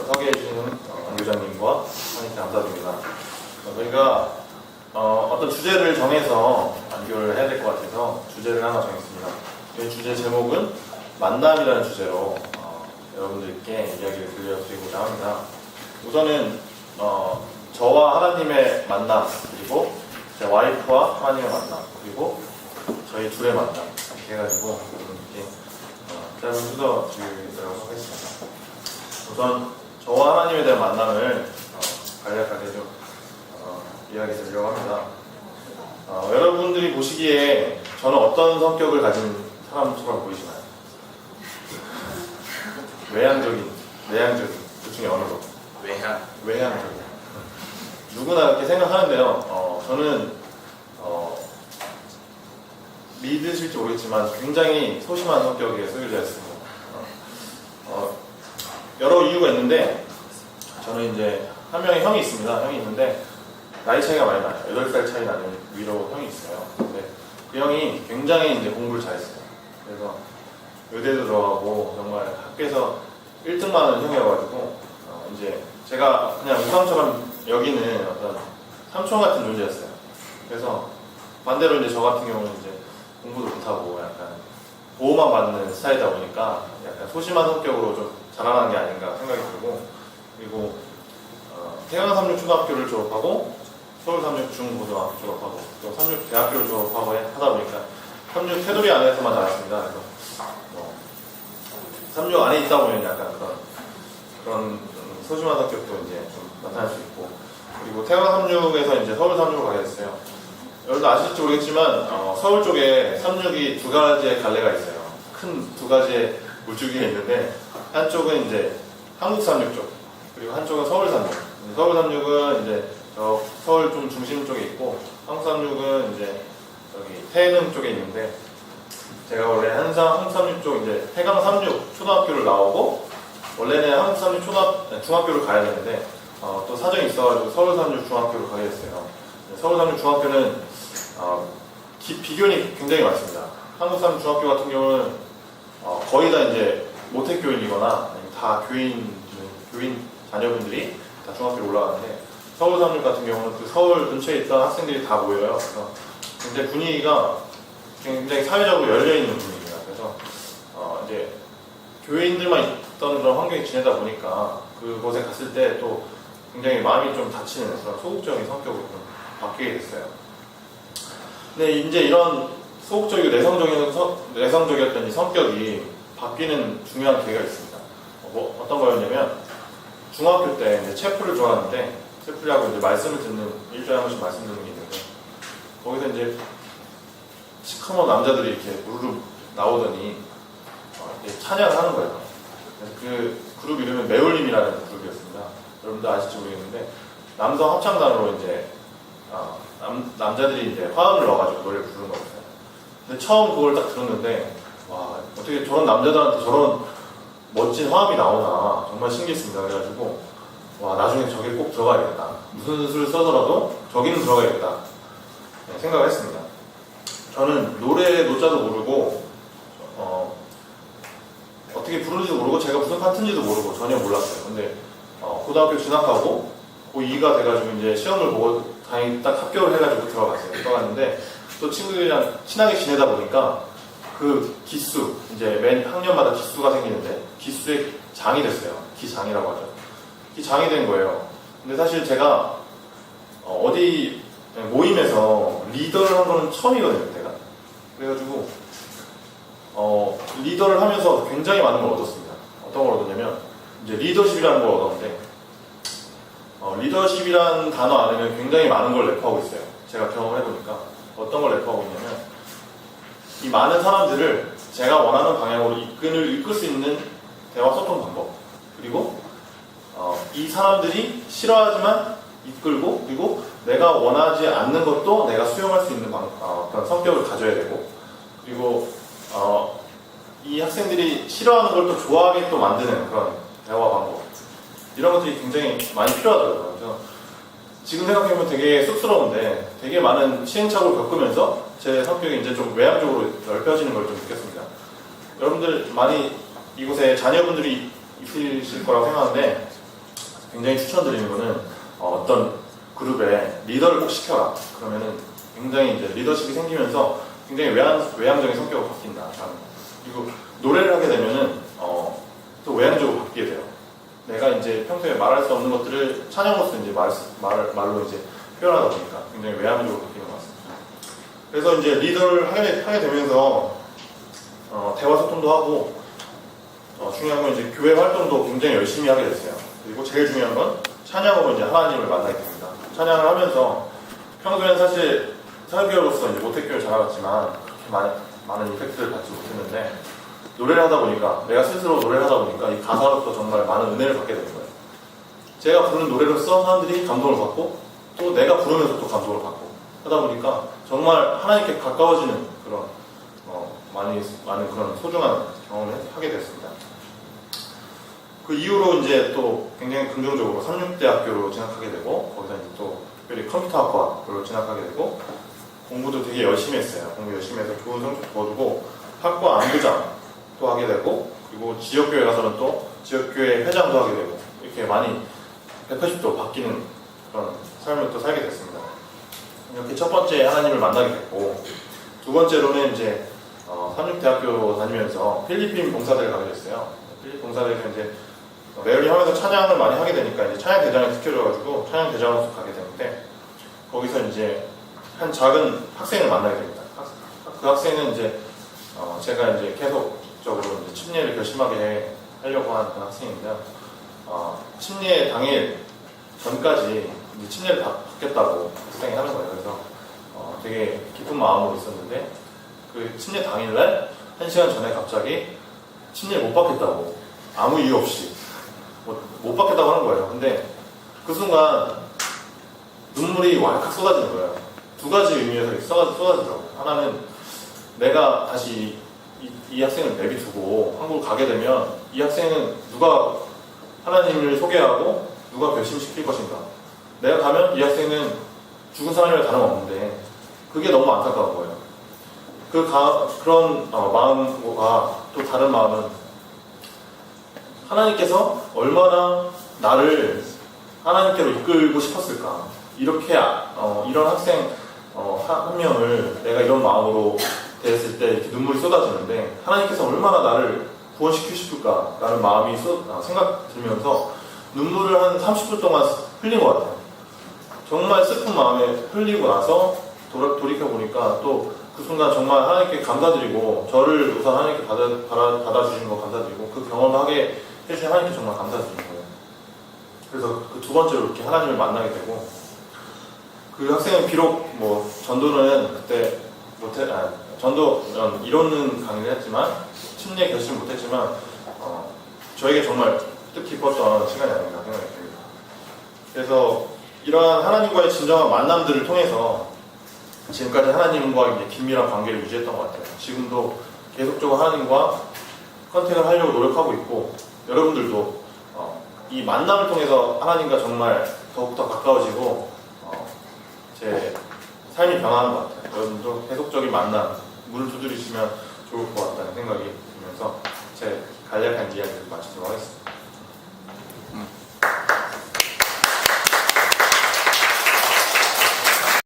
소개해 주시는 교장님과 선생님께 감사드립니다. 저희가 어떤 주제를 정해서 안교를 해야 될 것 같아서 주제를 하나 정했습니다. 그 주제 제목은 만남이라는 주제로 여러분들께 이야기를 들려드리고자 합니다. 우선은 저와 하나님의 만남, 그리고 제 와이프와 하나님의 만남, 그리고 저희 둘의 만남 이렇게 해가지고 여러분들께 짧은 수서 드리도록 하겠습니다. 우선 저와 하나님에 대한 만남을 간략하게 좀 이야기 드리려고 합니다. 여러분들이 보시기에 저는 어떤 성격을 가진 사람처럼 보이시나요? 외향적인, 내향적인, 그 중에 어느 거? 외향적인. 누구나 그렇게 생각하는데요. 저는 믿으실지 모르겠지만 굉장히 소심한 성격의 소유자였습니다. 여러 이유가 있는데 저는 이제 한 명의 형이 있습니다. 형이 있는데 나이 차이가 많이 나요. 8살 차이 나는 위로 형이 있어요. 근데 그 형이 굉장히 이제 공부를 잘했어요. 그래서 의대도 들어가고 정말 학교에서 1등만 하는 형이어가지고 이제 제가 그냥 우상처럼 여기는 어떤 삼촌 같은 존재였어요. 그래서 반대로 이제 저 같은 경우는 이제 공부도 못하고 약간 보호만 받는 스타일이다 보니까 약간 소심한 성격으로 좀 자라난 게 아닌가 생각이 들고, 그리고 태강 삼육초등학교를 졸업하고 서울 삼육중고등학교 졸업하고 또 삼육대학교를 졸업하고 하다 보니까 삼육 테두리 안에서만 자랐습니다. 그래서 삼육 안에 있다 보면 약간 그런 소심한 성격도 이제 좀 나타날 수 있고, 그리고 태강 삼육에서 이제 서울 삼육으로 가게 됐어요. 여러분도 아실지 모르겠지만 서울 쪽에 삼육이 두 가지의 갈래가 있어요. 큰 두 가지의 물줄기가 있는데 한쪽은 이제 한국 삼육 쪽, 그리고 한쪽은 서울 삼육. 서울 삼육은 이제 저 서울 좀 중심 쪽에 있고, 한국 삼육은 이제 여기 태릉 쪽에 있는데, 제가 원래 한국 삼육 쪽 이제 태강 삼육 초등학교를 나오고 원래는 한국 삼육 중학교를 가야 되는데 또 사정이 있어가지고 서울 삼육 중학교를 가게 됐어요. 서울 삼육 중학교는 비교인이 굉장히 많습니다. 한국 삼육 중학교 같은 경우는 거의 다 이제 모태교인이거나 아니면 다 교인 자녀분들이 다 중학교에 올라가는데, 서울 삼육 같은 경우는 그 서울 근처에 있던 학생들이 다 모여요. 그래서 굉장히 분위기가 굉장히 사회적으로 열려있는 분위기입니다. 그래서 이제 교인들만 있던 그런 환경에 지내다 보니까 그곳에 갔을 때 또 굉장히 마음이 좀 다치는 그런 소극적인 성격으로 좀 바뀌게 됐어요. 근데 이제 이런 소극적이고 내성적이었던 이 성격이 바뀌는 중요한 계기가 있습니다. 어떤 거였냐면, 중학교 때 이제 체프를 좋아하는데, 체프라고 이제 말씀을 듣는, 일주일에 한 번씩 말씀 듣는 게 있는데, 거기서 이제 시커먼 남자들이 이렇게 우르르 나오더니 찬양을 하는 거예요. 그래서 그 그룹 이름은 매울림이라는 그룹이었습니다. 여러분도 아실지 모르겠는데, 남성 합창단으로 이제 남자들이 이제 화음을 넣어가지고 노래를 부르는 거였어요. 근데 처음 그걸 딱 들었는데, 와, 어떻게 저런 남자들한테 저런 멋진 화음이 나오나 정말 신기했습니다. 그래가지고 와, 나중에 저기 꼭 들어가야겠다. 무슨 수를 써서라도 저기는 들어가야겠다 생각을 했습니다. 저는 노래 노자도 모르고 어떻게 부르는지도 모르고 제가 무슨 파트인지도 모르고 전혀 몰랐어요. 근데 고등학교 진학하고 고2가 돼가지고 이제 시험을 보고 다행히 딱 합격을 해가지고 들어갔는데, 또 친구들이랑 친하게 지내다 보니까 그 기수, 이제 매 학년마다 기수가 생기는데 기수의 장이 됐어요. 기장이라고 하죠. 기장이 된 거예요. 근데 사실 제가 어디 모임에서 리더를 한 거는 처음이거든요, 제가. 그래가지고 리더를 하면서 굉장히 많은 걸 얻었습니다. 어떤 걸 얻었냐면, 이제 리더십이라는 걸 얻었는데, 리더십이라는 단어 안에는 굉장히 많은 걸 내포하고 있어요. 제가 경험해보니까 어떤 걸 내포하고 있냐면, 이 많은 사람들을 제가 원하는 방향으로 이끌 수 있는 대화 소통 방법, 그리고 이 사람들이 싫어하지만 이끌고, 그리고 내가 원하지 않는 것도 내가 수용할 수 있는 그런 성격을 가져야 되고, 그리고 이 학생들이 싫어하는 걸 또 좋아하게 또 만드는 그런 대화 방법, 이런 것들이 굉장히 많이 필요하더라고요. 그래서 지금 생각해보면 되게 쑥스러운데 되게 많은 시행착오를 겪으면서 제 성격이 이제 좀 외향적으로 넓혀지는 걸 좀 느꼈습니다. 여러분들 많이 이곳에 자녀분들이 있으실 거라고 생각하는데, 굉장히 추천드리는 거는 어떤 그룹의 리더를 꼭 시켜라. 그러면은 굉장히 이제 리더십이 생기면서 굉장히 외향적인 성격으로 바뀐다. 그리고 노래를 하게 되면은 또 외향적으로 바뀌게 돼요. 내가 이제 평소에 말할 수 없는 것들을 찬양으로서 이제 말로 이제 표현하다 보니까 굉장히 외향적으로 바뀌는 것 같습니다. 그래서 이제 리더를 하게 되면서 대화 소통도 하고 중요한 건 이제 교회 활동도 굉장히 열심히 하게 됐어요. 그리고 제일 중요한 건 찬양으로 이제 하나님을 만나게 됩니다. 찬양을 하면서 평소에는 사실 설교로서 이제 모태교회를 자라갔지만 그렇게 많은 이펙트를 받지 못했는데 노래를 하다 보니까 내가 스스로 노래를 하다 보니까 이 가사로서 정말 많은 은혜를 받게 되는 거예요. 제가 부르는 노래로서 사람들이 감동을 받고 또 내가 부르면서 또 감동을 받고 하다 보니까 정말 하나님께 가까워지는 그런 많은 그런 소중한 경험을 하게 됐습니다. 그 이후로 이제 또 굉장히 긍정적으로 삼육대학교로 진학하게 되고 거기서 이제 또 특별히 컴퓨터학과로 진학하게 되고 공부도 되게 열심히 했어요. 공부 열심히 해서 좋은 성적 거두고 학과 안부장도 하게 되고 그리고 지역교회 가서는 또 지역교회 회장도 하게 되고 이렇게 많이 180도 바뀌는 그런 삶을 또 살게 됐습니다. 이렇게 첫 번째 하나님을 만나게 됐고 두 번째로는 이제 삼육대학교 다니면서 필리핀 봉사대를 가게 됐어요. 필리핀 봉사대에서 이제 매일 하면서 찬양을 많이 하게 되니까 이제 찬양 대장에 시켜줘가지고 찬양 대장으로서 가게 되는데 거기서 이제 한 작은 학생을 만나게 됩니다. 그 학생은 이제 제가 이제 계속적으로 이제 침례를 결심하게 하려고 하는 그런 학생인데요. 침례 당일 전까지 이제 침례를 받겠다고 학생이 하는 거예요. 그래서 되게 기쁜 마음으로 있었는데 그 침례 당일날 1시간 전에 갑자기 침례를 못 받겠다고 아무 이유 없이 못 받겠다고 하는 거예요. 근데 그 순간 눈물이 왈칵 쏟아지는 거예요. 두 가지 의미에서 쏟아지더라고요. 하나는 내가 다시 이 학생을 내비두고 한국을 가게 되면 이 학생은 누가 하나님을 소개하고 누가 결심시킬 것인가. 내가 가면 이 학생은 죽은 사람이라 다름없는데 그게 너무 안타까운 거예요. 그런 마음과 또 다른 마음은 하나님께서 얼마나 나를 하나님께로 이끌고 싶었을까. 이렇게 이런 학생 한 명을 내가 이런 마음으로 대했을 때 이렇게 눈물이 쏟아지는데 하나님께서 얼마나 나를 구원시키고 싶을까라는 마음이 생각 들면서 눈물을 한 30분 동안 흘린 것 같아요. 정말 슬픈 마음에 흘리고 나서 돌이켜보니까 또 그 순간 정말 하나님께 감사드리고 저를 우선 하나님께 받아주신 거 감사드리고 그 경험을 하게 해주신 하나님께 정말 감사드리는 거예요. 그래서 그 두 번째로 이렇게 하나님을 만나게 되고 그 학생은 비록 전도는 그때 전도 이론은 강의를 했지만 침례 결심 못했지만 저에게 정말 뜻깊었던 시간이 아닌가 생각이 듭니다. 그래서 이러한 하나님과의 진정한 만남들을 통해서 지금까지 하나님과 이제 긴밀한 관계를 유지했던 것 같아요. 지금도 계속적으로 하나님과 컨택을 하려고 노력하고 있고 여러분들도 이 만남을 통해서 하나님과 정말 더욱더 가까워지고 제 삶이 변화하는 것 같아요. 여러분도 계속적인 만남, 문을 두드리시면 좋을 것 같다는 생각이 들면서 제 간략한 이야기를 마치도록 하겠습니다.